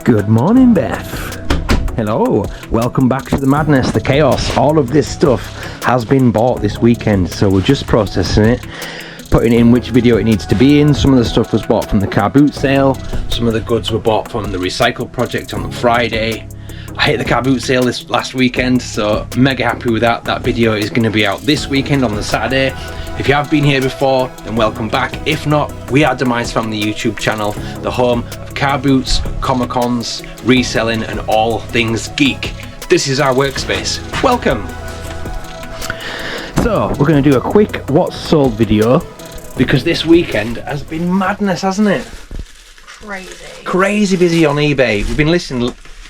Good morning, Beth. Hello, welcome back to the madness, the chaos. All of this stuff has been bought this weekend, so we're just processing it, putting in which video it needs to be in. Some of the stuff was bought from the car boot sale, some of the goods were bought from the recycle project on Friday. I hit the car boot sale this last weekend, so mega happy with that. That video is going to be out this weekend on the Saturday. If you have been here before, then welcome back. If not, we are Demize Family YouTube channel, the home of car boots, Comic-Cons, reselling and all things geek. This is our workspace. Welcome! So, we're going to do a quick what's sold video, because this weekend has been madness, hasn't it? Crazy busy on eBay. We've been listing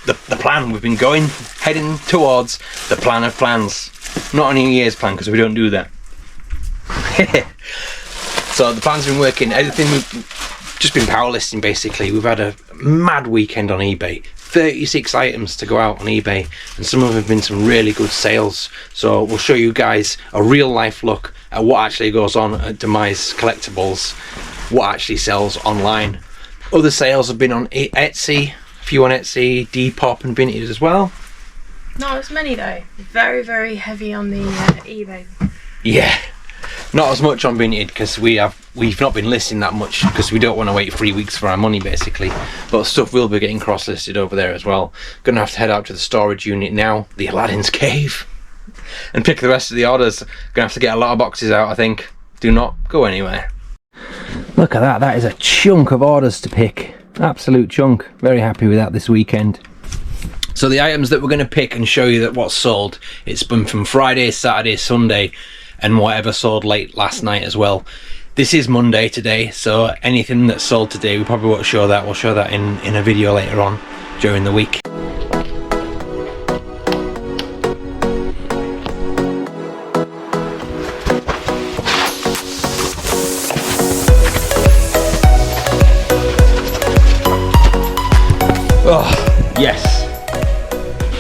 the plan. We've been heading towards the plan of plans. Not a New Year's plan, because we don't do that. So the plan's been working. Everything, we've just been power listing basically. We've had a mad weekend on eBay. 36 items to go out on eBay, and some of them have been some really good sales. So we'll show you guys a real life look at what actually goes on at Demize Collectibles, what actually sells online. Other sales have been on Etsy, a few on Etsy, Depop and Vinted as well. Not as many though. Very heavy on the eBay. Yeah, not as much on Vinted, because we've not been listing that much because we don't want to wait 3 weeks for our money basically. But stuff will be getting cross listed over there as well. Gonna have to head out to the storage unit now, the Aladdin's cave, and pick the rest of the orders. Gonna have to get a lot of boxes out, I think. Do not go anywhere. Look at that, that is a chunk of orders to pick. Absolute chunk. Very happy with that this weekend. So the items that we're going to pick and show you that what's sold, it's been from Friday, Saturday, Sunday, and whatever sold late last night as well. This is Monday today, so anything that's sold today, we probably won't show that. We'll show that in a video later on during the week. Oh, yes.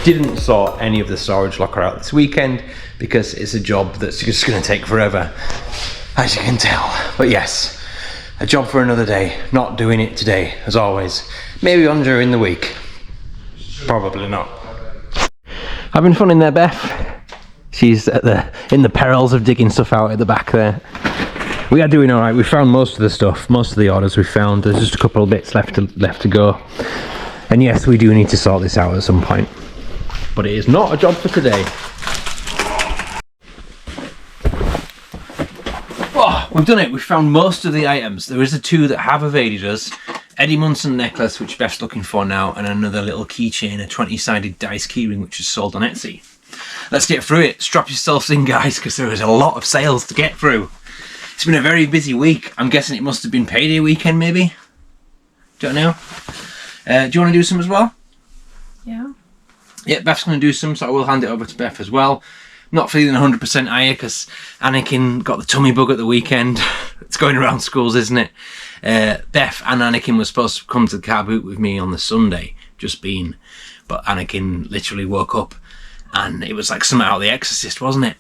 Didn't sort any of the storage locker out this weekend because it's a job that's just going to take forever, as you can tell. But yes, a job for another day. Not doing it today, as always. Maybe on during the week. Probably not. Having fun in there, Beth. She's in the perils of digging stuff out at the back there. We are doing all right. We found most of the stuff, most of the orders we found. There's just a couple of bits left to go. And yes, we do need to sort this out at some point. But it is not a job for today. Oh, we've done it. We've found most of the items. There is a two that have evaded us. Eddie Munson necklace, which Beth's looking for now, and another little keychain, a 20-sided dice keyring, which is sold on Etsy. Let's get through it. Strap yourselves in, guys, because there is a lot of sales to get through. It's been a very busy week. I'm guessing it must have been payday weekend, maybe? Don't know. Do you want to do some as well? Yeah. Yeah, Beth's going to do some, so I will hand it over to Beth as well. Not feeling 100% higher because Anakin got the tummy bug at the weekend. It's going around schools, isn't it? Beth and Anakin were supposed to come to the car boot with me on the Sunday, just been. But Anakin literally woke up and it was like something out of The Exorcist, wasn't it?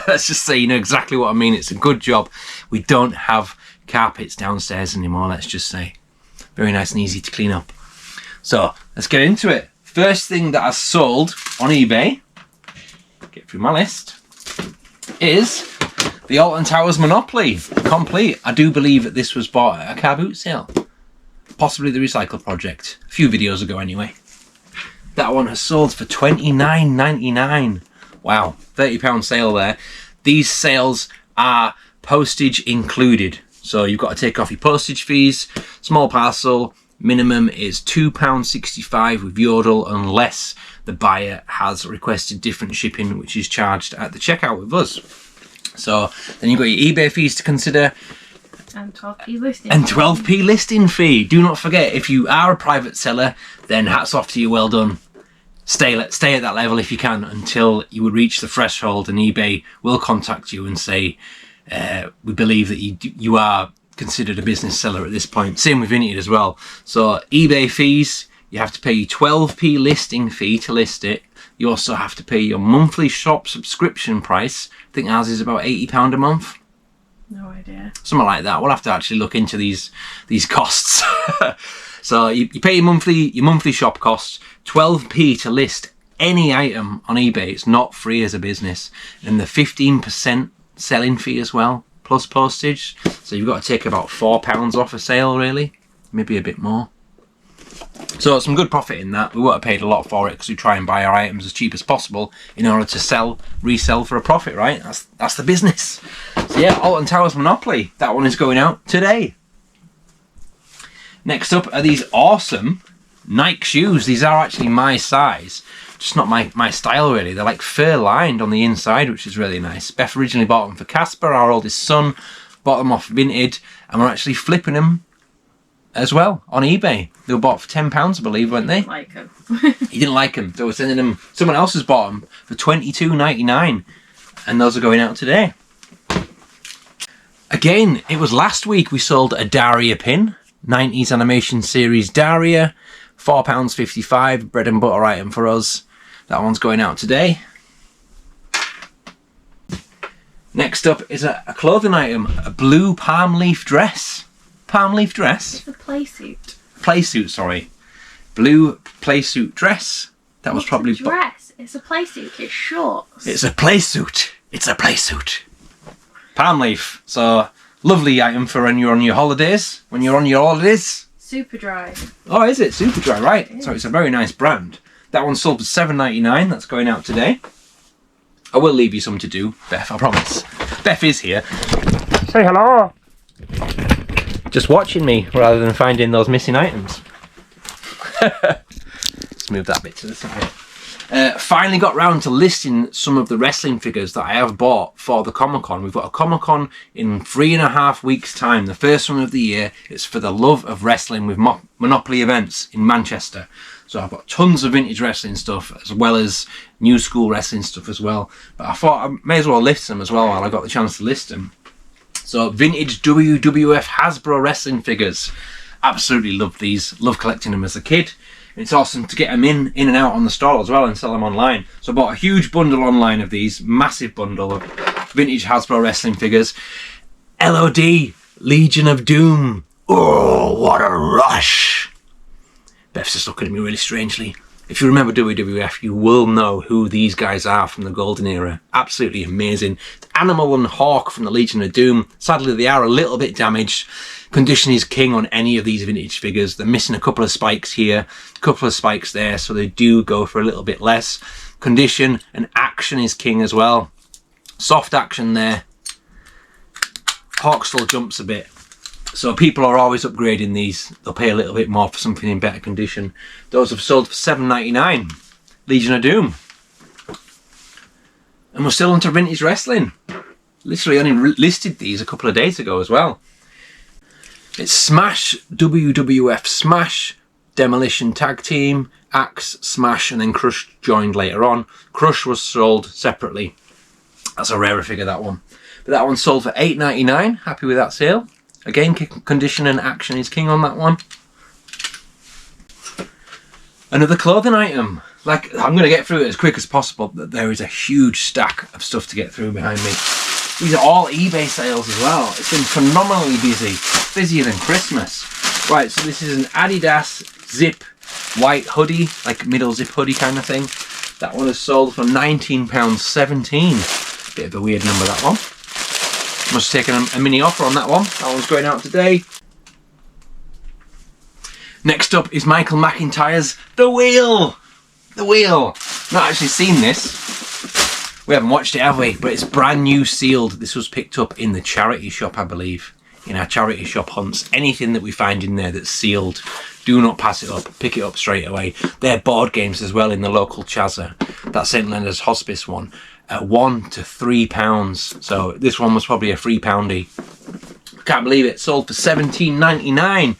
Let's just say you know exactly what I mean. It's a good job we don't have carpets downstairs anymore, let's just say. Very nice and easy to clean up. So, let's get into it. First thing that I sold on eBay, get through my list, is the Alton Towers Monopoly complete. I do believe that this was bought at a car boot sale, possibly the recycle project, a few videos ago anyway. That one has sold for £29.99. Wow, £30 sale there. These sales are postage included, so you've got to take off your postage fees. Small parcel. Minimum is £2.65 with Yodel, unless the buyer has requested different shipping, which is charged at the checkout with us. So then you've got your eBay fees to consider. And 12p listing. And 12p listing fee. Do not forget, if you are a private seller, then hats off to you, well done. Stay at that level if you can until you would reach the threshold, and eBay will contact you and say, we believe that you are considered a business seller at this point. Same with Vinted as well. So eBay fees, you have to pay your 12p listing fee to list it. You also have to pay your monthly shop subscription price. I think ours is about £80 a month. No idea. Something like that. We'll have to actually look into these costs. So you pay your monthly shop costs, 12p to list any item on eBay. It's not free as a business, and the 15% selling fee as well, plus postage. So you've got to take about £4 off a sale, really, maybe a bit more. So some good profit in that. We would have paid a lot for it because we try and buy our items as cheap as possible in order to resell for a profit, right? That's the business. So yeah, Alton Towers Monopoly. That one is going out today. Next up are these awesome Nike shoes. These are actually my size, just not my style really. They're like fur lined on the inside, which is really nice. Beth originally bought them for Casper, our oldest son. Bought them off Vinted, and we're actually flipping them as well on eBay. They were bought for £10, I believe, weren't they? Like them. He didn't like them, so we're sending them. Someone else has bought them for $22.99, and those are going out today. Again, it was last week we sold a Daria pin, 90s animation series Daria, £4.55, bread and butter item for us. That one's going out today. Next up is a clothing item, a blue palm leaf dress. Palm leaf dress? It's a playsuit. Playsuit, sorry. Blue playsuit dress. That was probably... It's a dress. It's a playsuit. It's shorts. It's a playsuit. It's a playsuit. Palm leaf. So, lovely item for when you're on your holidays. When you're on your holidays. Super dry. Oh, is it? Super dry, right. So it's a very nice brand. That one sold for $7.99. That's going out today. I will leave you some to do, Beth, I promise. Beth is here. Say hello. Just watching me rather than finding those missing items. Let's move that bit to the side. Finally got round to listing some of the wrestling figures that I have bought for the Comic-Con. We've got a Comic-Con in 3.5 weeks' time, the first one of the year. It's for the love of wrestling with Monopoly events in Manchester. So I've got tons of vintage wrestling stuff as well as new school wrestling stuff as well. But I thought I may as well list them as well while I got the chance to list them. So vintage WWF Hasbro wrestling figures. Absolutely love these. Love collecting them as a kid. It's awesome to get them in and out on the stall as well and sell them online. So I bought a huge bundle online of these, massive bundle of vintage Hasbro wrestling figures. LOD, Legion of Doom. Oh, what a rush. Beth's just looking at me really strangely. If you remember WWF, you will know who these guys are from the golden era. Absolutely amazing. Animal and Hawk from the Legion of Doom. Sadly, they are a little bit damaged. Condition is king on any of these vintage figures. They're missing a couple of spikes here, a couple of spikes there, so they do go for a little bit less. Condition and action is king as well. Soft action there. Hawk still jumps a bit. So people are always upgrading these. They'll pay a little bit more for something in better condition. Those have sold for $7.99. Legion of Doom. And we're still onto vintage wrestling. Literally only listed these a couple of days ago as well. It's Smash, WWF Smash, Demolition Tag Team, Axe, Smash, and then Crush joined later on. Crush was sold separately. That's a rarer figure, that one. But that one sold for $8.99. Happy with that sale. Again, condition and action is king on that one. Another clothing item. Like, I'm going to get through it as quick as possible, but there is a huge stack of stuff to get through behind me. These are all eBay sales as well. It's been phenomenally busy. Busier than Christmas. Right, so this is an Adidas zip white hoodie, like middle zip hoodie kind of thing. That one is sold for £19.17. Bit of a weird number, that one. Must have taken a mini offer on that one. That one's going out today. Next up is Michael McIntyre's The Wheel. The Wheel. Not actually seen this. We haven't watched it, have we? But it's brand new sealed. This was picked up in the charity shop, I believe. In our charity shop hunts. Anything that we find in there that's sealed, do not pass it up. Pick it up straight away. They're board games as well in the local Chazza. That St Leonard's Hospice one. At £1 to £3. So this one was probably a £3. Can't believe it. Sold for $17.99.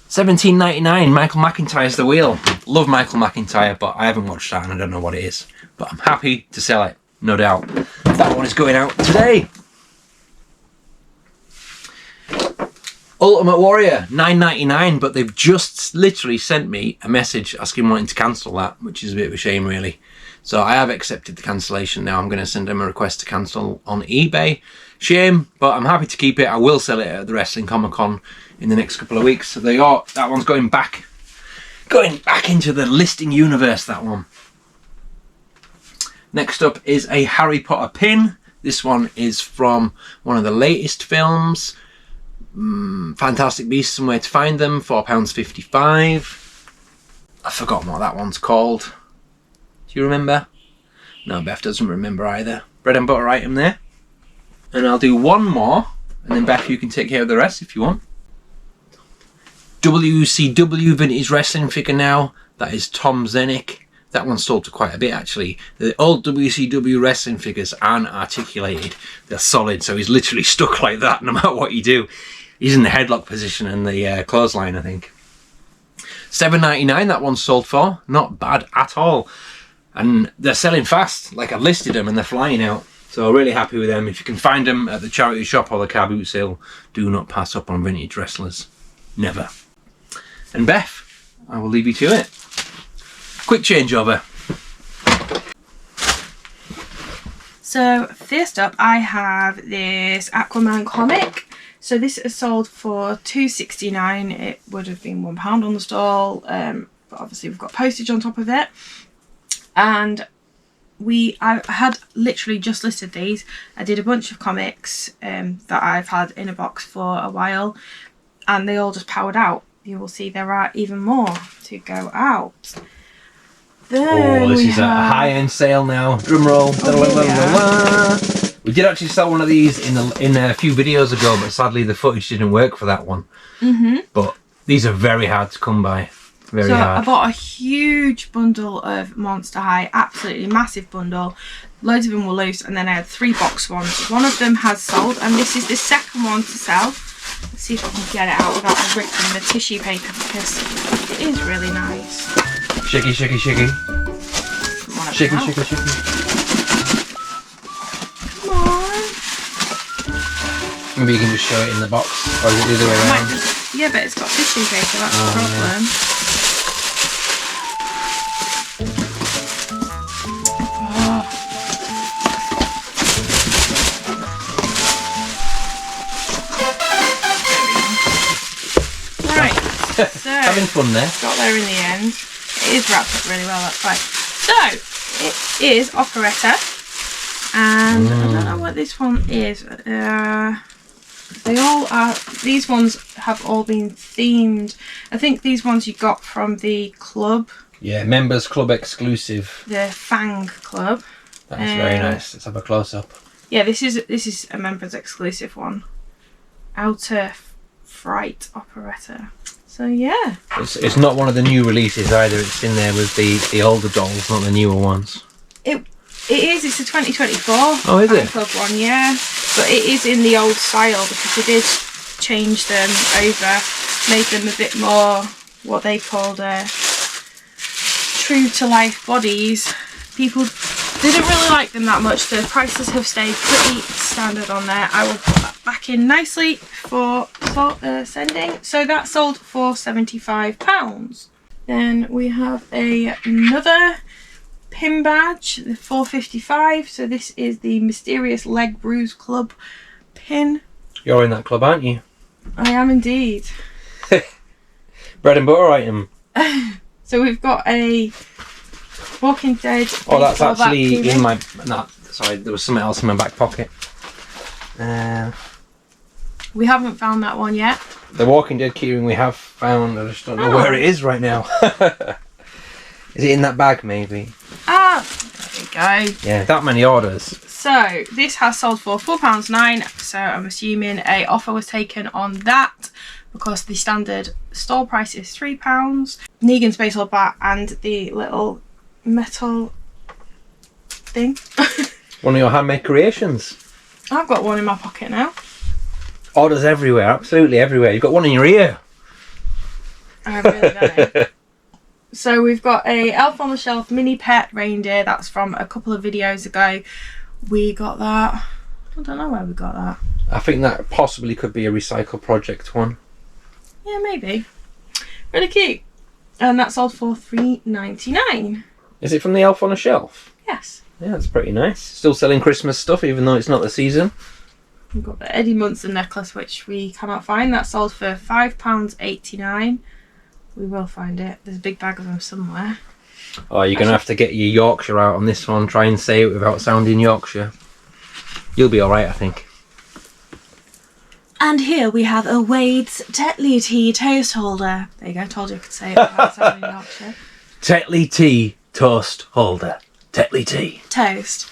$17.99. Michael McIntyre's The Wheel. Love Michael McIntyre, but I haven't watched that and I don't know what it is. But I'm happy to sell it, no doubt. That one is going out today. Ultimate Warrior, $9.99, but they've just literally sent me a message asking wanting to cancel that, which is a bit of a shame really. So I have accepted the cancellation now. I'm going to send them a request to cancel on eBay. Shame, but I'm happy to keep it. I will sell it at the Wrestling Comic Con in the next couple of weeks. So that one's going back into the listing universe, that one. Next up is a Harry Potter pin. This one is from one of the latest films. Fantastic Beasts and Where to Find Them, £4.55. I've forgotten what that one's called. Do you remember? No, Beth doesn't remember either. Bread and butter item there. And I'll do one more, and then Beth, you can take care of the rest if you want. WCW Vintage Wrestling figure now. That is Tom Zennick. That one sold for quite a bit, actually. The old WCW wrestling figures aren't articulated. They're solid, so he's literally stuck like that no matter what you do. He's in the headlock position and the clothesline, I think. $7.99 that one's sold for. Not bad at all. And they're selling fast. Like, I've listed them and they're flying out. So really happy with them. If you can find them at the charity shop or the car boot sale, do not pass up on vintage wrestlers. Never. And Beth, I will leave you to it. Quick changeover. So first up, I have this Aquaman comic. So this is sold for $2.69. It would have been £1 on the stall, but obviously we've got postage on top of it. And I had literally just listed these. I did a bunch of comics that I've had in a box for a while, and they all just powered out. You will see there are even more to go out. Then this is a high-end sale now. Drum roll. We did actually sell one of these in a few videos ago, but sadly the footage didn't work for that one. But these are very hard to come by. Very hard. I bought a huge bundle of Monster High, absolutely massive bundle. Loads of them were loose, and then I had 3 box ones. One of them has sold, and this is the second one to sell. Let's see if I can get it out without ripping the tissue paper, because it is really nice. Shaky, shaky, shaky. Shaky, shaky, shaky. Come on. Maybe you can just show it in the box, or is it the other way around? Yeah, but it's got tissue paper, that's the problem. Yeah. So, having fun there. Got there in the end. It is wrapped up really well, that's fine. So, it is Operetta. And I don't know what this one is. They all are, these ones have all been themed. I think these ones you got from the club. Yeah, members club exclusive. The Fang Club. That's very nice. Let's have a close up. Yeah, this is a members exclusive one. Outer Fright Operetta. So yeah. It's not one of the new releases either. It's in there with the older dolls, not the newer ones. It is. It's a 2024. Oh, is it? Club one, yeah. But it is in the old style because they did change them over, made them a bit more what they called true to life bodies. People didn't really like them that much. The prices have stayed pretty standard on there. I will put that back in nicely for sending. So that sold for £75. Then we have another pin badge, the 455. So this is the Mysterious Leg Bruise Club pin. You're in that club, aren't you? I am indeed. Bread and butter item. So we've got a Walking Dead. Oh, that's actually in my... No, sorry, there was something else in my back pocket. We haven't found that one yet. The Walking Dead keyring we have found. I just don't know where it is right now. Is it in that bag, maybe? Ah, there we go. Yeah, that many orders. So this has sold for £4.09. So I'm assuming a offer was taken on that because the standard store price is £3. Negan Space Old Bat and the little metal thing. One of your handmade creations. I've got one in my pocket now. Orders everywhere, absolutely everywhere. You've got one in your ear. I really don't. So we've got a Elf on the Shelf mini pet reindeer. That's from a couple of videos ago. We got that. I don't know where we got that. I think that possibly could be a Recycle Project one. Yeah, maybe. Really cute. And that sold for $3.99. Is it from the Elf on a Shelf? Yes. Yeah, that's pretty nice. Still selling Christmas stuff, even though it's not the season. We've got the Eddie Munson necklace, which we cannot find. That sold for £5.89. We will find it. There's a big bag of them somewhere. Oh, you're going to have to get your Yorkshire out on this one. Try and say it without sounding Yorkshire. You'll be alright, I think. And here we have a Wade's Tetley Tea toast holder. There you go, told you I could say it without sounding Yorkshire. Tetley Tea toast holder. Tetley Tea. Toast.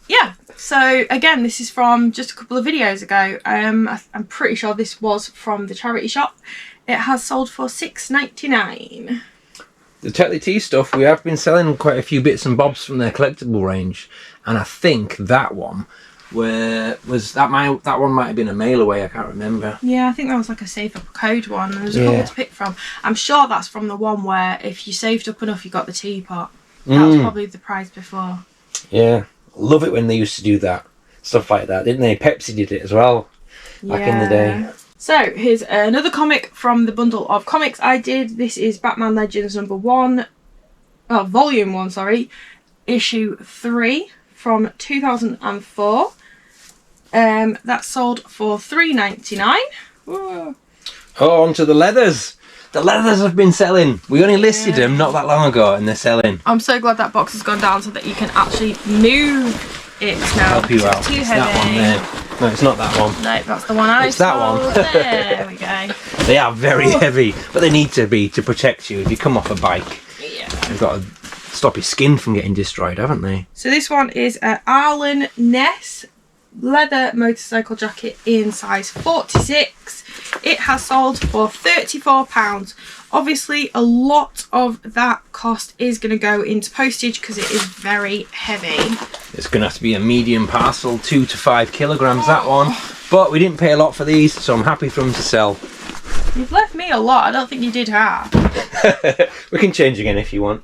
Yeah, so again, this is from just a couple of videos ago. I'm pretty sure this was from the charity shop. It has sold for $6.99. The Tetley Tea stuff, we have been selling quite a few bits and bobs from their collectible range, and I think that one that one might have been a mail away. I can't remember. Yeah, I think that was like a save up code one. There was a couple to pick from. I'm sure that's from the one where if you saved up enough, you got the teapot. That was probably the prize before. Yeah, love it when they used to do that stuff like that, didn't they? Pepsi did it as well back in the day. So here's another comic from the bundle of comics I did. This is Batman Legends volume 1, sorry, issue 3 from 2004. That sold for $3.99. Whoa. Oh, onto the leathers. The leathers have been selling. We only listed them not that long ago, and they're selling. I'm so glad that box has gone down so that you can actually move it now. Help you out. It's too It's heavy. that one there. No, it's not that one. No, that's the one I It's that one. There we go. They are very heavy, but they need to be to protect you if you come off a bike. Yeah. They've got to stop your skin from getting destroyed, haven't they? So this one is a Arlen Ness leather motorcycle jacket in size 46. It has sold for £34. Obviously, a lot of that cost is going to go into postage because it is very heavy. It's going to have to be a medium parcel, 2 to 5 kilograms, that one. But we didn't pay a lot for these, so I'm happy for them to sell. You've left me a lot. I don't think you did half. We can change again if you want.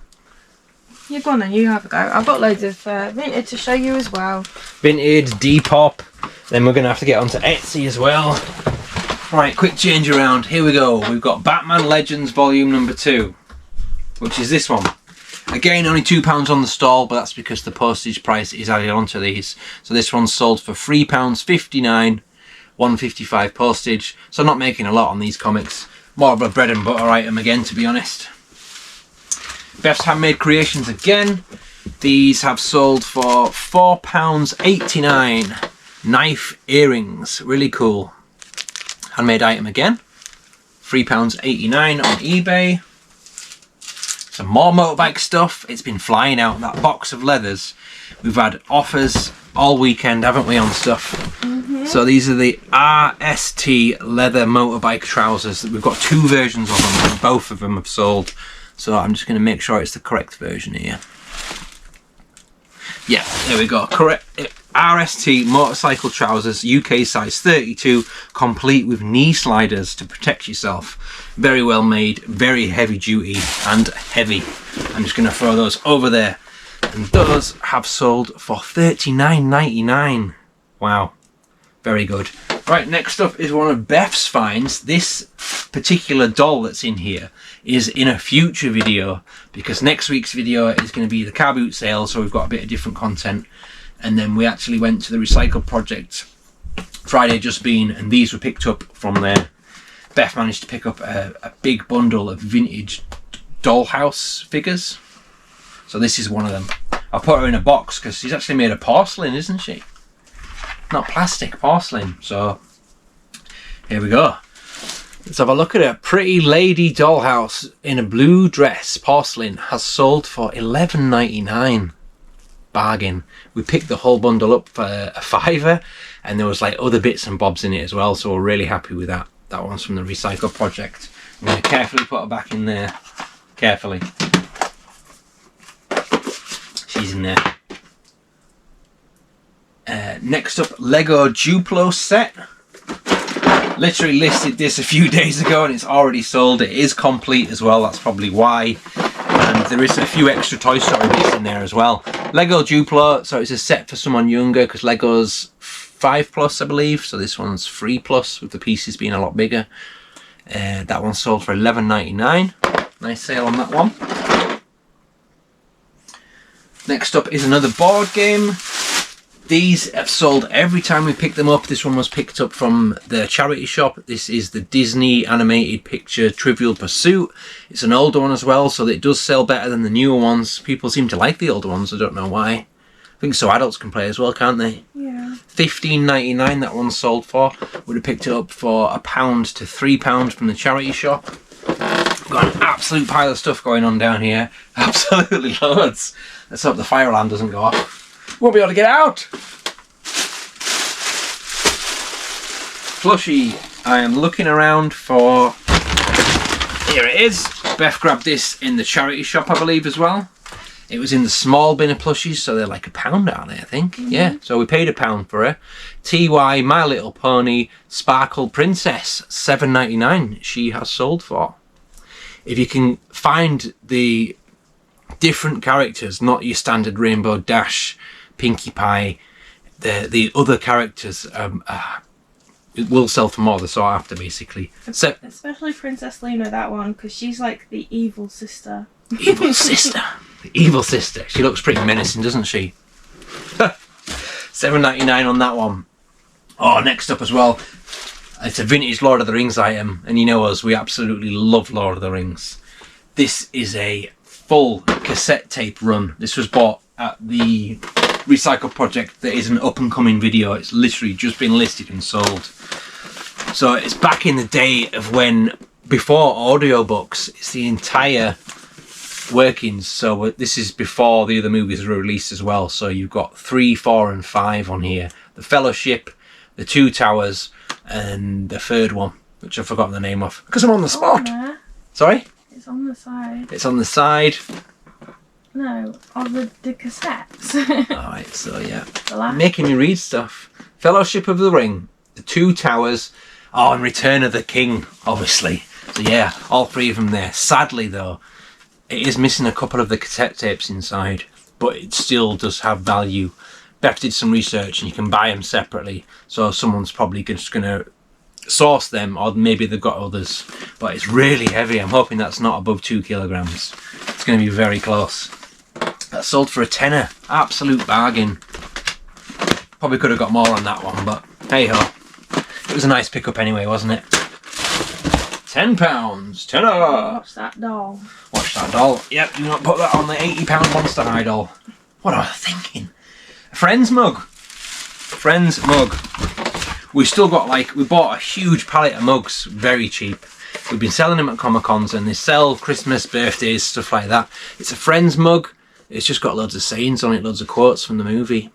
Yeah, go on then. You have a go. I've got loads of Vinted to show you as well. Vinted, Depop. Then we're going to have to get onto Etsy as well. Right, quick change around. Here we go. We've got Batman Legends volume number 2, which is this one. Again, only £2 on the stall, but that's because the postage price is added onto these. So this one's sold for £3.59, £1.55 postage. So I'm not making a lot on these comics. More of a bread and butter item again, to be honest. Beth's Handmade Creations again. These have sold for £4.89. Knife earrings, really cool. Handmade item again. £3.89 on eBay. Some more motorbike stuff. It's been flying out, that box of leathers. We've had offers all weekend, haven't we, on stuff? So these are the RST leather motorbike trousers. We've got 2 versions of them, and both of them have sold. So I'm just going to make sure it's the correct version here. Yeah, there we go. Correct. RST motorcycle trousers, UK size 32, complete with knee sliders to protect yourself. Very well made, very heavy duty and heavy. I'm just going to throw those over there. And those have sold for $39.99. Wow, very good. Right, next up is one of Beth's finds. This particular doll that's in here is in a future video, because next week's video is going to be the car boot sale, so we've got a bit of different content. And then we actually went to the Recycle project Friday just been, and these were picked up from there. Beth managed to pick up a big bundle of vintage dollhouse figures. So this is one of them. I put her in a box because she's actually made of porcelain, isn't she? Not plastic, porcelain. So here we go. Let's have a look at her. Pretty lady dollhouse in a blue dress, porcelain, has sold for $11.99. Bargain. We picked the whole bundle up for a £5, and there was like other bits and bobs in it as well, so we're really happy with that. That one's from the Recycle project. I'm going to carefully put her back in there. Carefully. She's in there. Next up, Lego Duplo set. Literally listed this a few days ago and it's already sold. It is complete as well, that's probably why. And there is a few extra Toy Story bits in there as well. Lego Duplo, so it's a set for someone younger because Lego's 5+, I believe. So this one's 3+, with the pieces being a lot bigger. That one sold for $11.99. Nice sale on that one. Next up is another board game. These have sold every time we pick them up. This one was picked up from the charity shop. This is the Disney animated picture Trivial Pursuit. It's an older one as well, so it does sell better than the newer ones. People seem to like the older ones, I don't know why. I think so adults can play as well, can't they? Yeah. $15.99 that one sold for. Would have picked it up for £1 to £3 from the charity shop. Got an absolute pile of stuff going on down here. Absolutely loads. Let's hope the fire alarm doesn't go off. Won't be able to get out. Plushie. I am looking around for... Here it is. Beth grabbed this in the charity shop, I believe, as well. It was in the small bin of plushies, so they're like £1, aren't they, I think? Yeah, so we paid £1 for her. TY, My Little Pony, Sparkle Princess, $7.99 she has sold for. If you can find the different characters, not your standard Rainbow Dash, Pinkie Pie, the other characters, it will sell for more, they're sought after, basically. So, especially Princess Luna, that one, because she's like the evil sister. Evil sister. The evil sister. She looks pretty menacing, doesn't she? $7.99 on that one. Oh, next up as well. It's a vintage Lord of the Rings item, and you know us, we absolutely love Lord of the Rings. This is a full cassette tape run. This was bought at the Recycle project that is an up-and-coming video. It's literally just been listed and sold. So it's back in the day of when, before audiobooks, it's the entire workings. So this is before the other movies were released as well. So you've got 3, 4 and 5 on here. The Fellowship, the Two Towers, and the third one, which I've forgotten the name of because I'm on the spot. Sorry? It's on the side. It's on the side. No, of the cassettes. Alright, so yeah. Making me read stuff. Fellowship of the Ring, the Two Towers, and Return of the King, obviously. So yeah, all 3 of them there. Sadly though, it is missing a couple of the cassette tapes inside, but it still does have value. Beth did some research and you can buy them separately, so someone's probably just going to source them, or maybe they've got others. But it's really heavy. I'm hoping that's not above 2 kilograms. It's going to be very close. That sold for £10. Absolute bargain. Probably could have got more on that one, but hey ho. It was a nice pickup anyway, wasn't it? £10. Tenner. Watch that doll. Watch that doll. Yep, do not put that on the £80 Monster High doll. What am I thinking? A Friends mug. Friends mug. We still got we bought a huge pallet of mugs, very cheap. We've been selling them at Comic Cons and they sell Christmas, birthdays, stuff like that. It's a Friends mug. It's just got loads of sayings on it, loads of quotes from the movie.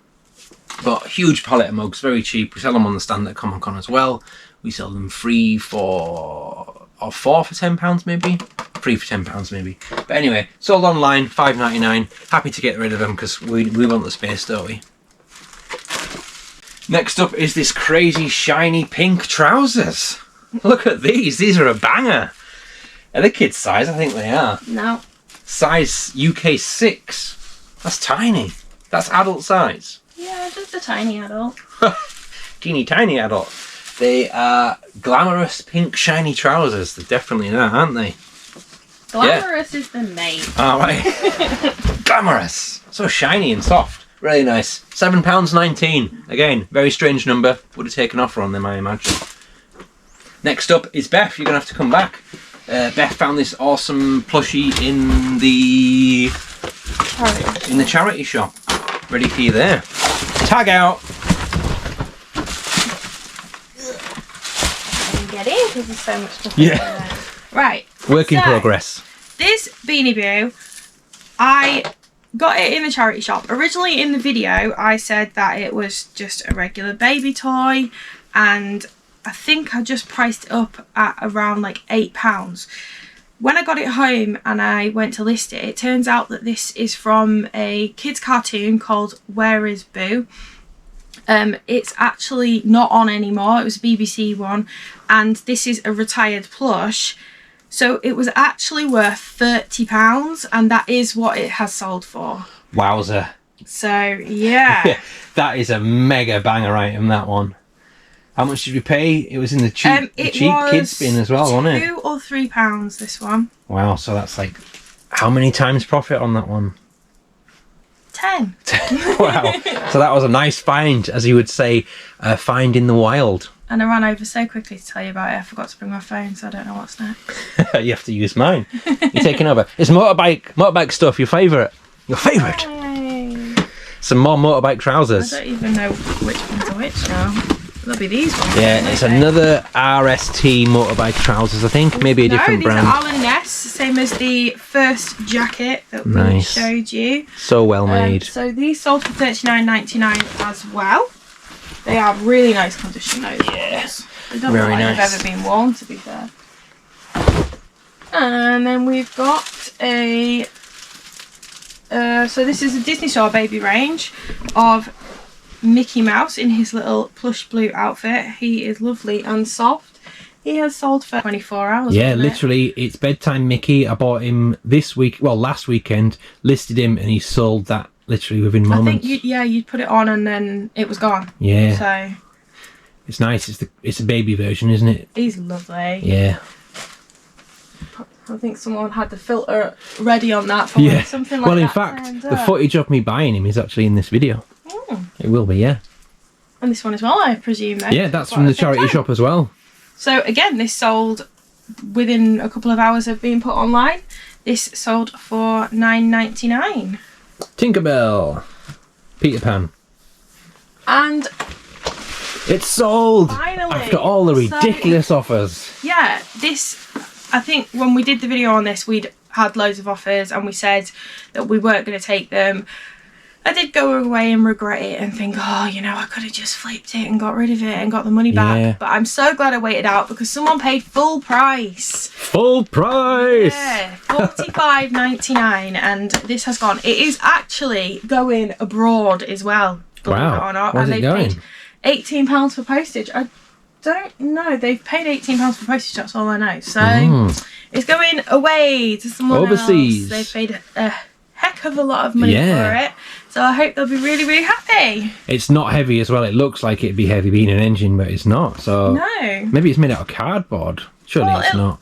But a huge pallet of mugs, very cheap. We sell them on the stand at Comic Con as well. We sell them 3 for... or 4 for £10 maybe? 3 for £10 maybe. But anyway, sold online, $5.99. Happy to get rid of them because we want the space, don't we? Next up is this crazy shiny pink trousers. Look at these. These are a banger. Are they kids size? I think they are. No. Size UK 6. That's tiny. That's adult size. Yeah, just a tiny adult. Teeny tiny adult. They are glamorous pink shiny trousers. They're definitely that, aren't they? Glamorous is the name. Oh, right. Glamorous. So shiny and soft. Really nice. £7.19. Again, very strange number. Would have taken offer on them, I imagine. Next up is Beth. You're going to have to come back. Beth found this awesome plushie in the charity shop. Ready for you there. Tag out. Get in because there's so much stuff. Yeah. Right. Work in progress. This Beanie Boo, I got it in the charity shop. Originally in the video, I said that it was just a regular baby toy, and I think I just priced it up at around like £8. When I got it home and I went to list it, it turns out that this is from a kids cartoon called Where Is Boo? It's actually not on anymore. It was a BBC one, and this is a retired plush. So it was actually worth £30, and that is what it has sold for. Wowzer. So, yeah. That is a mega banger item, that one. How much did we pay? It was in the cheap, kids bin as well, wasn't it? £2 or £3, this one. Wow, so that's like, how many times profit on that one? 10. Wow. So that was a nice find, as you would say, a find in the wild. And I ran over so quickly to tell you about it, I forgot to bring my phone, so I don't know what's next. You have to use mine. You're taking over. It's motorbike stuff, your favourite. Your favourite. Yay. Some more motorbike trousers. I don't even know which ones are which now. They'll be these ones. Yeah, it's another RST motorbike trousers, I think. Maybe a different brand. No, these are L&S, same as the first jacket that we showed you. So well made. So these sold for $39.99 as well. They are really nice condition, those ones. They don't look like they've ever been worn, to be fair. And then we've got a... so this is a Disney Store baby range of Mickey Mouse in his little plush blue outfit. He is lovely and soft. He has sold for 24 hours. Yeah, literally, it's bedtime Mickey. I bought him this week, well, last weekend, listed him, and he sold that literally within moments. I think you'd put it on and then it was gone. Yeah. So it's nice. It's a baby version, isn't it? He's lovely. Yeah. I think someone had the filter ready on that for something like that. Well, in fact, the footage of me buying him is actually in this video. Oh. It will be, yeah. And this one as well, I presume. Though, yeah, that's from the charity shop as well. So again, this sold within a couple of hours of being put online. This sold for $9.99. Tinkerbell, Peter Pan, and it's sold. Finally, after all the ridiculous offers. Yeah, this. I think when we did the video on this, we'd had loads of offers, and we said that we weren't going to take them. I did go away and regret it and think, oh, you know, I could have just flipped it and got rid of it and got the money back. Yeah. But I'm so glad I waited out because someone paid full price. Full price! Yeah, $45.99, and this has gone. It is actually going abroad as well. Wow. Or not. Where's and it they've going? paid £18 for postage. I don't know. They've paid £18 for postage, that's all I know. So it's going away to someone overseas. else. They've paid a heck of a lot of money for it. So I hope they'll be really, really happy. It's not heavy as well. It looks like it'd be heavy being an engine, but it's not. So no. Maybe it's made out of cardboard. Surely it's not.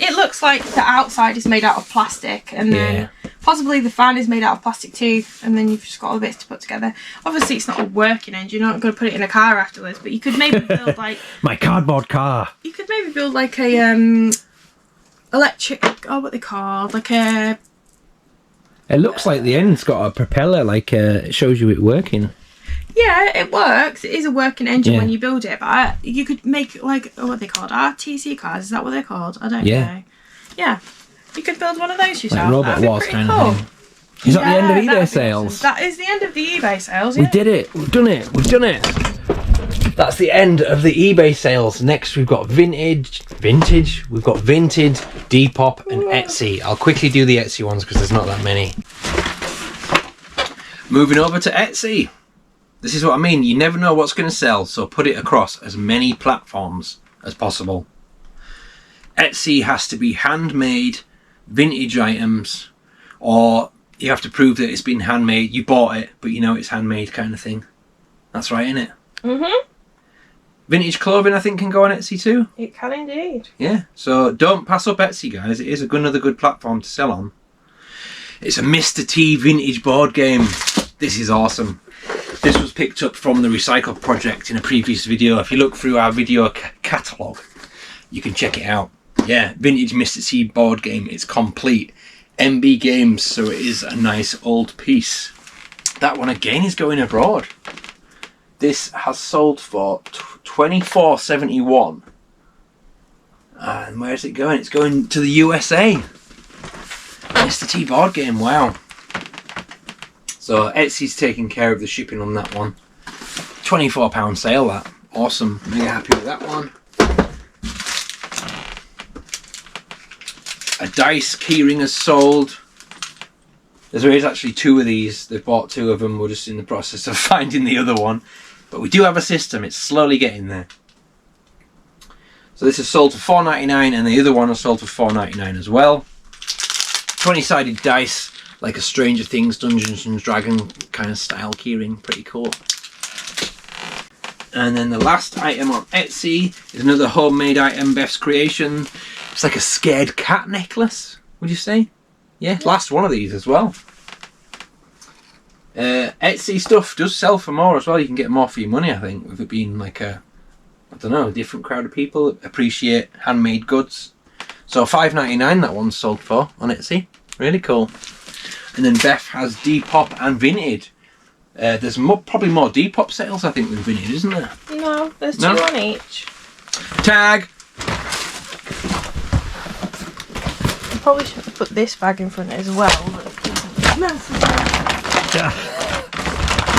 It looks like the outside is made out of plastic, and then possibly the fan is made out of plastic too, and then you've just got all the bits to put together. Obviously it's not a working engine, you're not going to put it in a car afterwards, but you could maybe build like... My cardboard car! You could maybe build like a electric... Oh, what they called? Like a... It looks like the end's got a propeller, like it shows you it working. Yeah, it works. It is a working engine when you build it, but you could make like, what are they called? RTC cars? Is that what they're called? I don't know. Yeah, you could build one of those yourself. Like Robot Wars kind of thing. Is that the end of eBay sales? Awesome. That is the end of the eBay sales. We did it. We've done it. We've done it. That's the end of the eBay sales. Next we've got Vinted, we've got Vinted, Depop and Etsy. I'll quickly do the Etsy ones because there's not that many. Moving over to Etsy. This is what I mean. You never know what's going to sell, so put it across as many platforms as possible. Etsy has to be handmade, vintage items, or you have to prove that it's been handmade. You bought it, but you know it's handmade kind of thing. That's right, isn't it? Mm-hmm. Vintage clothing, I think, can go on Etsy too. It can indeed. Yeah, so don't pass up Etsy, guys. It is another good platform to sell on. It's a Mr. T vintage board game. This is awesome. This was picked up from the Recycle project in a previous video. If you look through our video catalogue, you can check it out. Yeah, vintage Mr. T board game. It's complete. MB Games, so it is a nice old piece. That one again is going abroad. This has sold for $24.71. And where's it going? It's going to the USA. Mr. T board game, wow. So Etsy's taking care of the shipping on that one. £24 sale, that. Awesome. Really happy with that one. A dice keyring has sold. There is actually two of these. They've bought two of them. We're just in the process of finding the other one. But we do have a system. It's slowly getting there. So this is sold for $4.99 and the other one is sold for $4.99 as well. 20-sided dice, like a Stranger Things Dungeons and Dragons kind of style keyring. Pretty cool. And then the last item on Etsy is another homemade item, Beth's creation. It's like a scared cat necklace, would you say? Yeah, last one of these as well. Etsy stuff does sell for more as well. You can get more for your money, I think, with it being like a, I don't know, a different crowd of people that appreciate handmade goods. So $5.99 that one's sold for on Etsy. Really cool. And then Beth has Depop and Vinted. There's probably more Depop sales, I think, than Vinted, isn't there? No, there's 2 on each. Tag! I probably should have put this bag in front as well.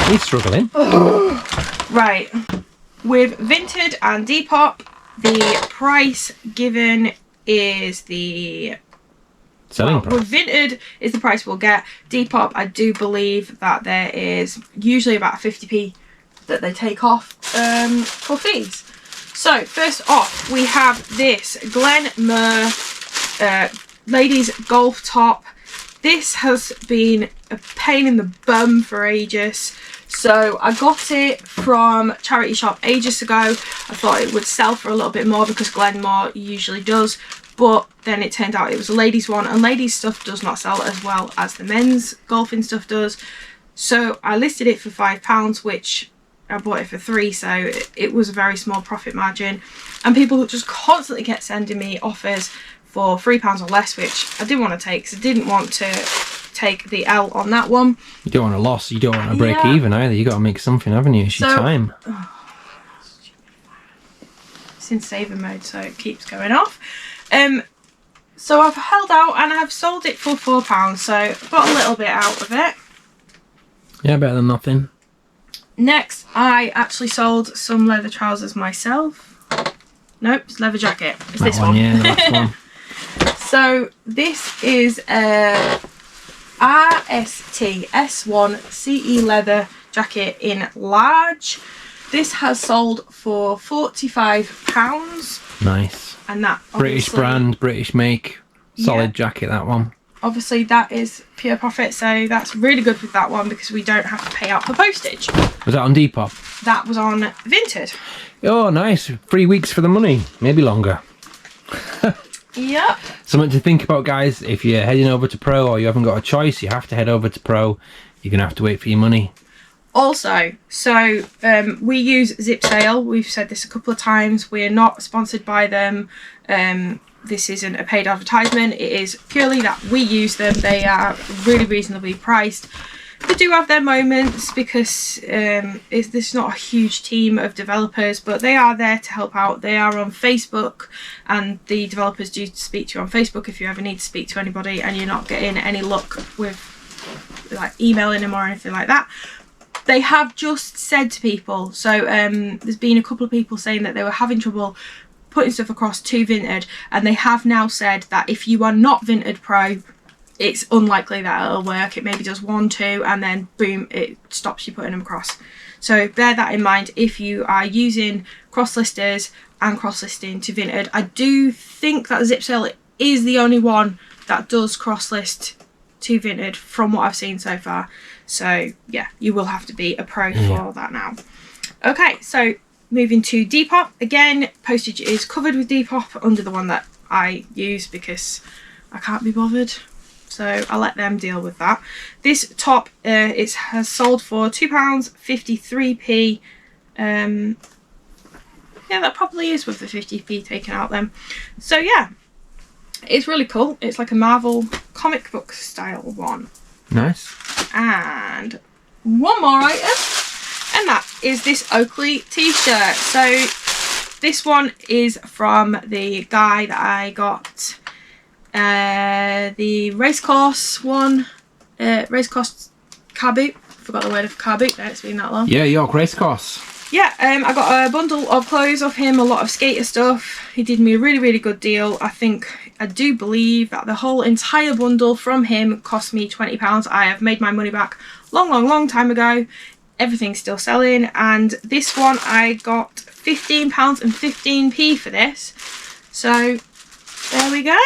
He's struggling. Right. With Vinted and Depop, the price given is the selling price. With Vinted is the price we'll get. Depop, I do believe that there is usually about 50p that they take off for fees. So first off, we have this Glen Mer ladies golf top. This has been a pain in the bum for ages. So I got it from charity shop ages ago. I thought it would sell for a little bit more because Glenmore usually does. But then it turned out it was a ladies one, and ladies stuff does not sell as well as the men's golfing stuff does. So I listed it for £5, which I bought it for £3, so it was a very small profit margin. And people just constantly kept sending me offers for £3 or less, which I didn't want to take because I didn't want to take the L on that one. You don't want a loss, you don't want to break even either. You got to make something, haven't you? It's your time. It's in saver mode, so it keeps going off. So I've held out and I've sold it for £4, so I've got a little bit out of it. Yeah, better than nothing. Next, I actually sold some leather trousers myself. Nope, it's leather jacket. It's this one. Yeah, the last one. So this is a RST S1 CE leather jacket in large. This has sold for £45. Nice. And that British brand, British make, solid jacket, that one. Obviously that is pure profit, so that's really good with that one because we don't have to pay out for postage. Was that on Depop? That was on Vinted. Oh, nice. 3 weeks for the money. Maybe longer. Yep. Something to think about, guys. If you're heading over to Pro or you haven't got a choice, you have to head over to Pro. You're going to have to wait for your money. Also, so we use Zip Sale. We've said this a couple of times. We're not sponsored by them. This isn't a paid advertisement. It is purely that we use them. They are really reasonably priced. They do have their moments because there's not a huge team of developers, but they are there to help out. They are on Facebook, and the developers do speak to you on Facebook if you ever need to speak to anybody and you're not getting any luck with like emailing them or anything like that. They have just said to people, so there's been a couple of people saying that they were having trouble putting stuff across to Vinted, and they have now said that if you are not Vinted Pro, it's unlikely that it'll work. It maybe does 1, 2, and then boom, it stops you putting them across. So bear that in mind if you are using cross-listers and cross-listing to Vinted. I do think that Zip Sale is the only one that does cross-list to Vinted from what I've seen so far. So yeah, you will have to be a pro for that now. Okay, so moving to Depop. Again, postage is covered with Depop under the one that I use because I can't be bothered. So I'll let them deal with that. This top it has sold for £2.53p. Yeah, that probably is with the 50p taken out then. So yeah, it's really cool. It's like a Marvel comic book style one. Nice. And one more item, and that is this Oakley t-shirt. So this one is from the guy that I got the racecourse one, racecourse car boot. Forgot the word of car boot there, it's been that long. Yeah, York racecourse. Yeah, I got a bundle of clothes off him, a lot of skater stuff. He did me a really, really good deal. I do believe that the whole entire bundle from him cost me £20. I have made my money back long time ago. Everything's still selling, and this one I got £15 and 15p for this. So there we go.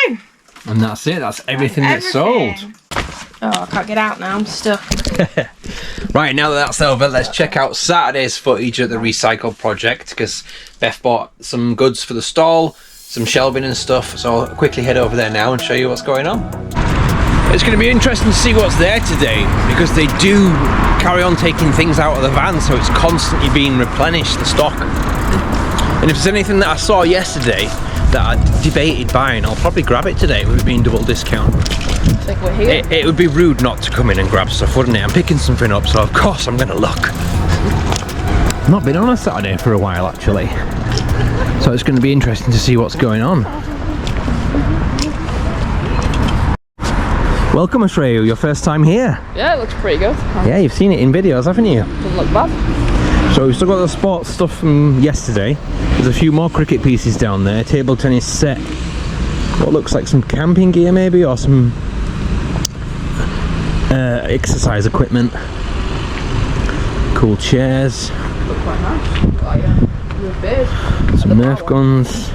And that's it. That's everything that's sold. Oh, I can't get out now. I'm stuck. Right, now that that's over, let's check out Saturday's footage at the Recycle project, because Beth bought some goods for the stall, some shelving and stuff, so I'll quickly head over there now and show you what's going on. It's going to be interesting to see what's there today, because they do carry on taking things out of the van, so it's constantly being replenished, the stock. And if there's anything that I saw yesterday that I debated buying, I'll probably grab it today with it being double discount. Like we're here. It would be rude not to come in and grab stuff, wouldn't it? I'm picking something up, so of course I'm going to look. Not been on a Saturday for a while actually, so it's going to be interesting to see what's going on. Welcome, AGSJHWAU, your first time here. Yeah, it looks pretty good. Yeah, you've seen it in videos, haven't you? Doesn't look bad. So we've still got the sports stuff from yesterday. There's a few more cricket pieces down there, table tennis set, what looks like some camping gear maybe, or some exercise equipment. Cool chairs. Look quite nice. Some Nerf guns.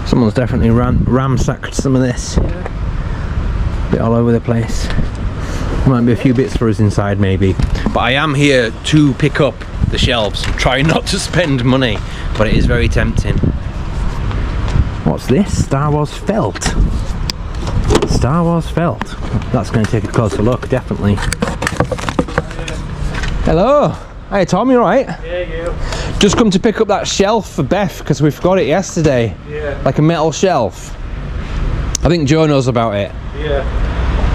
Someone's definitely ramsacked some of this. Yeah. Bit all over the place. Might be a few bits for us inside maybe. But I am here to pick up the shelves. I'm trying not to spend money, but it is very tempting. What's this? Star Wars felt. Star Wars felt. That's going to take a closer look, definitely. Hello. Hey Tom, you alright? Yeah, you. Just come to pick up that shelf for Beth because we forgot it yesterday. Yeah. Like a metal shelf. I think Joe knows about it. Yeah.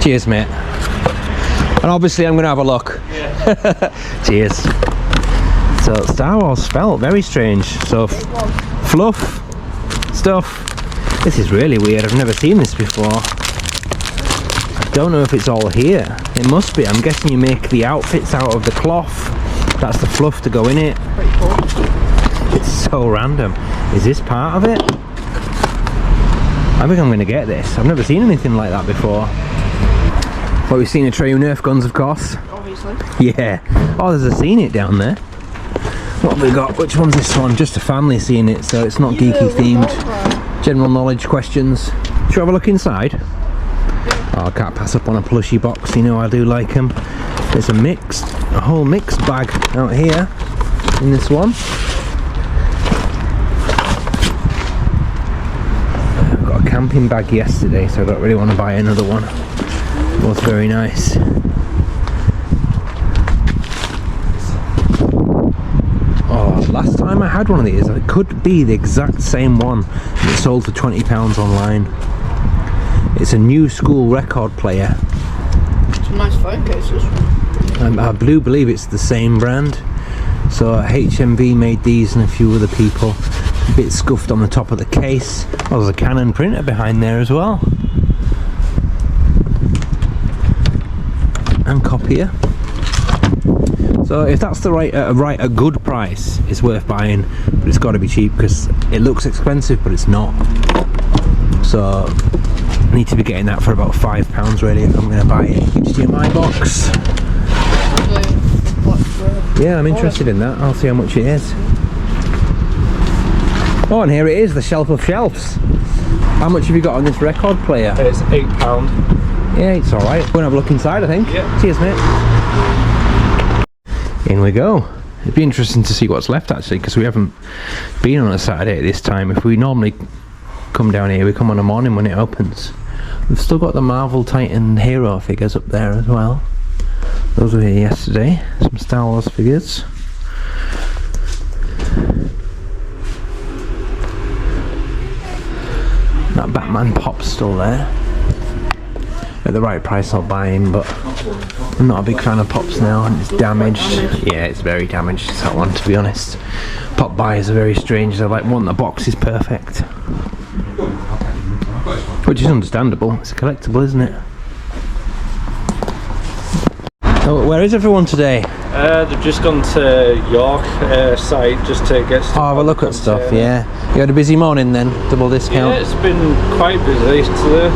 Cheers, mate. And obviously I'm going to have a look. Yeah. Cheers. So Star Wars felt very strange. So fluff stuff. This is really weird. I've never seen this before. I don't know if it's all here. It must be. I'm guessing you make the outfits out of the cloth. That's the fluff to go in it. Pretty cool. It's so random. Is this part of it? I think I'm going to get this. I've never seen anything like that before. But we've seen a tray of Nerf guns, of course. Obviously. Yeah. Oh, there's a scene it down there. What have we got? Which one's this one? Just a family scene it, so it's not geeky themed. General knowledge questions. Should we have a look inside? Oh, I can't pass up on a plushie box. You know I do like them. There's a whole mixed bag out here in this one. I got a camping bag yesterday, so I don't really want to buy another one. It was very nice. Oh, last time I had one of these, it could be the exact same one. It sold for £20 online. It's a new school record player. Some nice phone cases. I do believe it's the same brand. So HMV made these and a few other people. A bit scuffed on the top of the case. Oh, there's a Canon printer behind there as well. And copier. So if that's the a good price, it's worth buying, but it's got to be cheap because it looks expensive, but it's not. So I need to be getting that for about £5 really if I'm going to buy it. HDMI box. Yeah, I'm interested in that. I'll see how much it is. Oh, and here it is, the shelf of shelves. How much have you got on this record player? It's £8. Yeah, it's alright. We're going to have a look inside, I think. Yeah. Cheers, mate. In we go. It'd be interesting to see what's left actually, because we haven't been on a Saturday at this time. If we normally come down here, we come on a morning when it opens. We've still got the Marvel Titan Hero figures up there as well. Those were here yesterday. Some Star Wars figures. That Batman pop's still there. At the right price I'll buy him, but I'm not a big fan of pops now, and it's damaged. Yeah, it's very damaged, that one, to be honest. Pop buys are very strange. They're like, one, the box is perfect. Which is understandable. It's a collectible, isn't it? Oh, where is everyone today? They've just gone to York site just to get stuff. Oh, have a look at stuff, yeah. You had a busy morning then, double discount. Yeah, it's been quite busy today.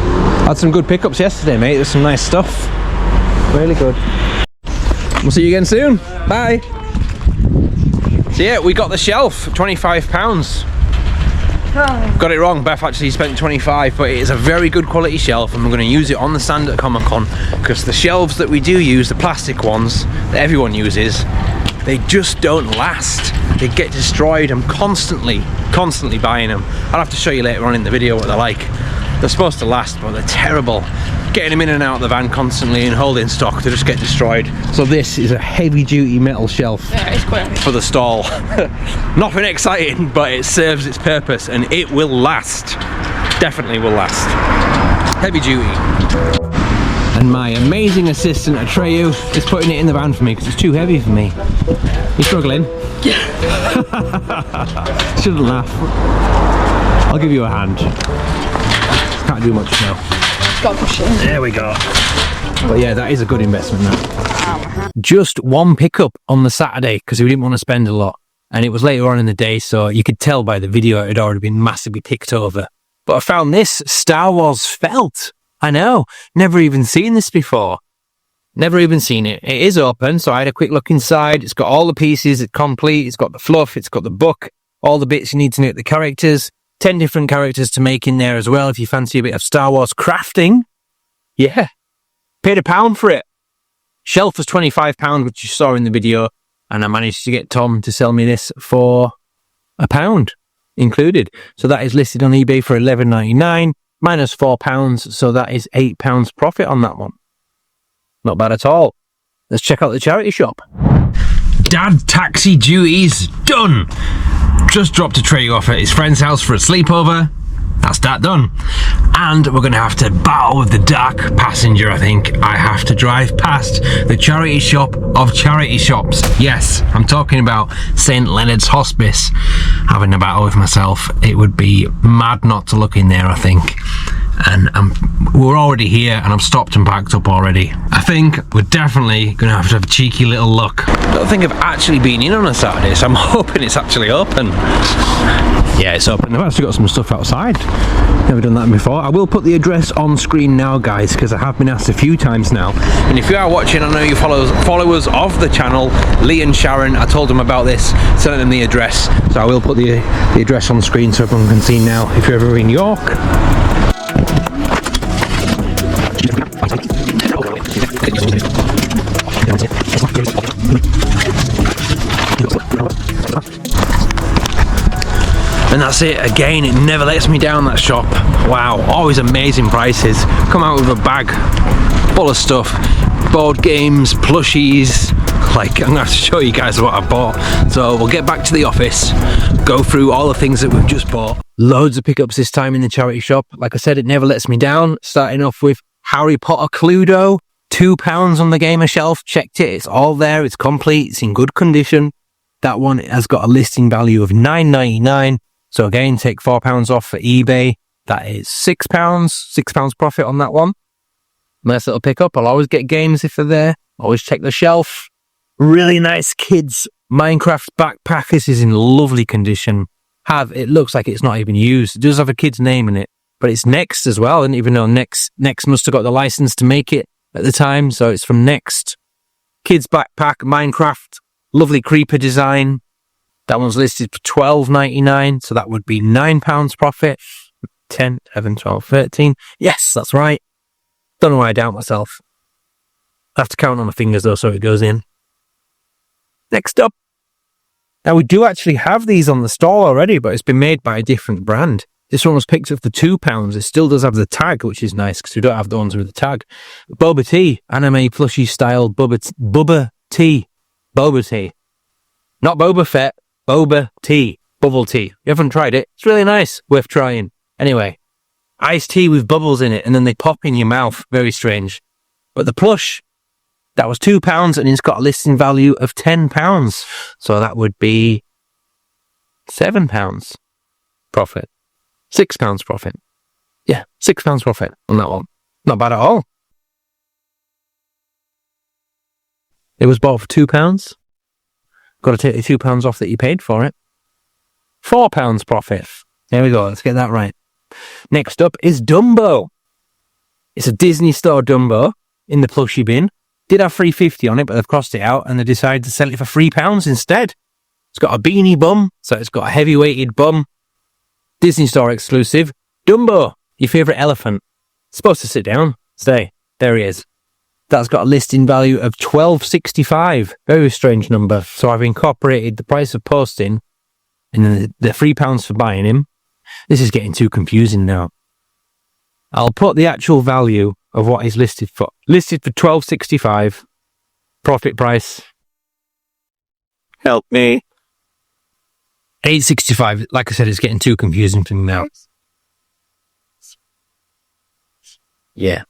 Had some good pickups yesterday, mate. There's some nice stuff. Really good. We'll see you again soon. Bye. So yeah, we got the shelf, £25. Got it wrong, Beth actually spent 25, but it is a very good quality shelf, and we're going to use it on the stand at Comic Con, because the shelves that we do use, the plastic ones that everyone uses, they just don't last. They get destroyed. I'm constantly buying them. I'll have to show you later on in the video what they're like. They're supposed to last, but they're terrible. getting them in and out of the van constantly and holding stock to just get destroyed. So this is a heavy duty metal shelf for the stall. Nothing exciting, but it serves its purpose and it will last. Definitely will last. Heavy duty. And my amazing assistant Atreyu is putting it in the van for me because it's too heavy for me. You struggling? Yeah. Shouldn't laugh. I'll give you a hand. Can't do much now. Got to push it in. There we go. But yeah, that is a good investment now. Just one pickup on the Saturday because we didn't want to spend a lot. And it was later on in the day, so you could tell by the video it had already been massively picked over. But I found this Star Wars felt. I know, never even seen this before. Never even seen it. It is open, so I had a quick look inside. It's got all the pieces, it's complete, it's got the fluff, it's got the book, all the bits you need to make the characters. 10 different characters to make in there as well if you fancy a bit of Star Wars crafting. Yeah. Paid £1 for it. Shelf was £25, which you saw in the video, and I managed to get Tom to sell me this for £1 included. So that is listed on eBay for £11.99 minus £4, so that is £8 profit on that one. Not bad at all. Let's check out the charity shop. Dad taxi duties done. Just dropped a tray off at his friend's house for a sleepover. That's that done. And we're going to have to battle with the dark passenger, I think. I have to drive past the charity shop of charity shops. Yes, I'm talking about St. Leonard's Hospice. Having a battle with myself. It would be mad not to look in there, I think. And we're already here and I'm stopped and packed up already. I think we're definitely going to have a cheeky little look. I don't think I've actually been in on a Saturday, so I'm hoping it's actually open. Yeah, it's open. I've actually got some stuff outside. Never done that before. I will put the address on screen now, guys, because I have been asked a few times now. And if you are watching, I know you followers of the channel, Lee and Sharon, I told them about this, sent them the address. So I will put the address on screen so everyone can see now if you're ever in York. And that's it again, it never lets me down, that shop. Wow, always amazing prices. Come out with a bag full of stuff, board games, plushies. Like, I'm gonna have to show you guys what I bought. So we'll get back to the office, go through all the things that we've just bought. Loads of pickups this time in the charity shop. Like I said, it never lets me down. Starting off with Harry Potter Cluedo, £2 on the gamer shelf. Checked it, it's all there, it's complete, it's in good condition. That one has got a listing value of £9.99. So again, take £4 off for eBay. That is £6 profit on that one. Nice little pickup. I'll always get games if they're there. Always check the shelf. Really nice kids Minecraft backpack. This is in lovely condition. It looks like it's not even used. It does have a kid's name in it, but it's Next as well. I didn't even know Next must have got the license to make it at the time. So it's from Next. Kids backpack, Minecraft, lovely creeper design. That one's listed for £12.99, so that would be £9 profit. 10, 11, 12, 13. Yes, that's right. Don't know why I doubt myself. I have to count on my fingers though, so it goes in. Next up. Now we do actually have these on the stall already, but it's been made by a different brand. This one was picked up for £2. It still does have the tag, which is nice because we don't have the ones with the tag. Boba tea, anime plushie style Boba tea. Not Boba Fett. Boba tea, bubble tea. You haven't tried it? It's really nice, worth trying. Anyway, iced tea with bubbles in it and then they pop in your mouth. Very strange. But the plush, that was £2 and it's got a listing value of £10. So that would be £7 profit. £6 profit. Yeah, £6 profit on that one. Not bad at all. It was bought for £2. Got to take the £2 off that you paid for it. £4 profit. There we go. Let's get that right. Next up is Dumbo. It's a Disney Store Dumbo in the plushie bin. Did have $3.50 on it, but they've crossed it out and they decided to sell it for £3 instead. It's got a beanie bum, so it's got a heavy-weighted bum. Disney Store exclusive. Dumbo, your favourite elephant. Supposed to sit down. Stay. There he is. That's got a listing value of $12.65. Very strange number. So I've incorporated the price of posting and then the £3 for buying him. This is getting too confusing now. I'll put the actual value of what he's listed for. Listed for $12.65. Profit price. Help me. $8.65. Like I said, it's getting too confusing for me now. Yeah.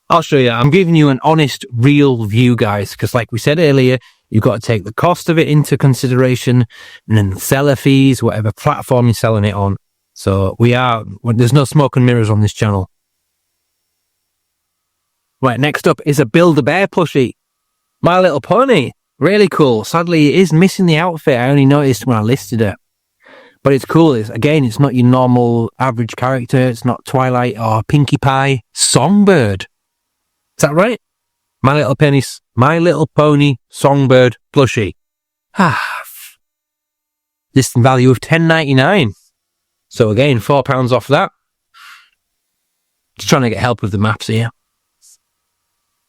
I'll show you. I'm giving you an honest, real view, guys, because like we said earlier, you've got to take the cost of it into consideration and then the seller fees, whatever platform you're selling it on. So there's no smoke and mirrors on this channel. Right, next up is a Build-A-Bear plushie. My Little Pony. Really cool. Sadly, it is missing the outfit. I only noticed when I listed it. But it's cool. It's not your normal average character. It's not Twilight or Pinkie Pie. Songbird. Is that right? My Little Pony Songbird plushie. Listing value of $10.99. So again, £4 off that. Just trying to get help with the maths here.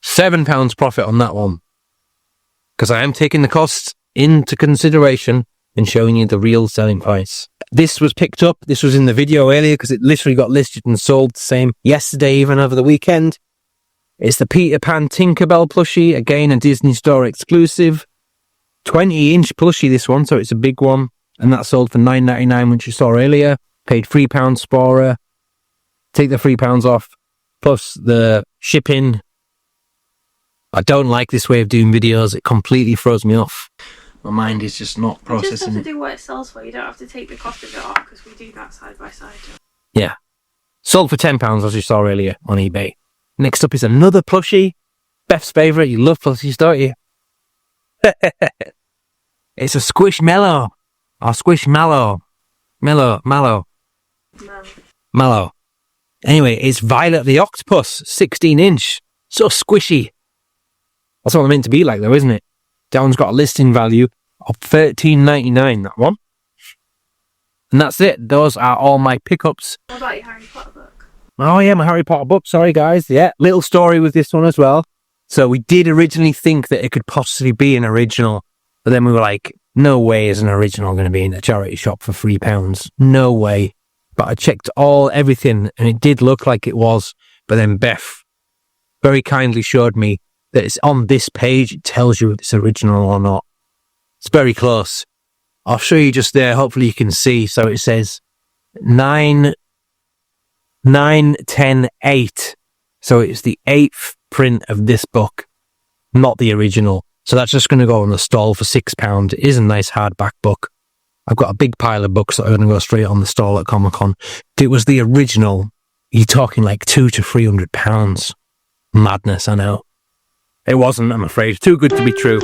£7 profit on that one. Because I am taking the costs into consideration and showing you the real selling price. This was picked up. This was in the video earlier because it literally got listed and sold the same yesterday, even over the weekend. It's the Peter Pan Tinkerbell plushie. Again, a Disney Store exclusive. 20-inch plushie, this one, so it's a big one. And that sold for $9.99, which you saw earlier. Paid £3 for her. Take the £3 off. Plus the shipping. I don't like this way of doing videos. It completely throws me off. My mind is just not processing. You just have to do what it sells for. You don't have to take the cost of it off because we do that side by side. Yeah. Sold for £10, as you saw earlier on eBay. Next up is another plushie. Beth's favourite. You love plushies, don't you? It's a Squishmallow. Or Squishmallow. Mallow. Anyway, it's Violet the Octopus. 16-inch. So squishy. That's what it's meant to be like, though, isn't it? That one's got a listing value of $13.99, that one. And that's it. Those are all my pickups. What about your Harry Potter book? Oh, yeah, my Harry Potter book. Sorry, guys. Yeah, little story with this one as well. So we did originally think that it could possibly be an original. But then we were like, no way is an original going to be in a charity shop for £3. No way. But I checked everything, and it did look like it was. But then Beth very kindly showed me that it's on this page. It tells you if it's original or not. It's very close. I'll show you just there. Hopefully you can see. So it says 9/10/8. So it's the 8th print of this book, not the original. So that's just going to go on the stall for £6. It is a nice hardback book. I've got a big pile of books that are going to go straight on the stall at Comic-Con. If it was the original, you're talking like £200 to £300. Madness, I know. It wasn't, I'm afraid. Too good to be true.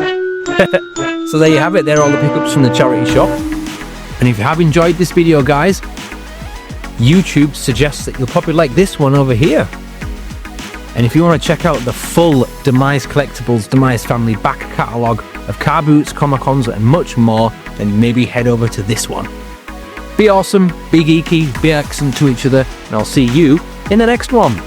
So there you have it. There are all the pickups from the charity shop. And if you have enjoyed this video, guys, YouTube suggests that you'll probably like this one over here. And if you want to check out the full Demize Collectibles, Demize Family back catalogue of car boots, Comic-Cons and much more, then maybe head over to this one. Be awesome, be geeky, be excellent to each other, and I'll see you in the next one.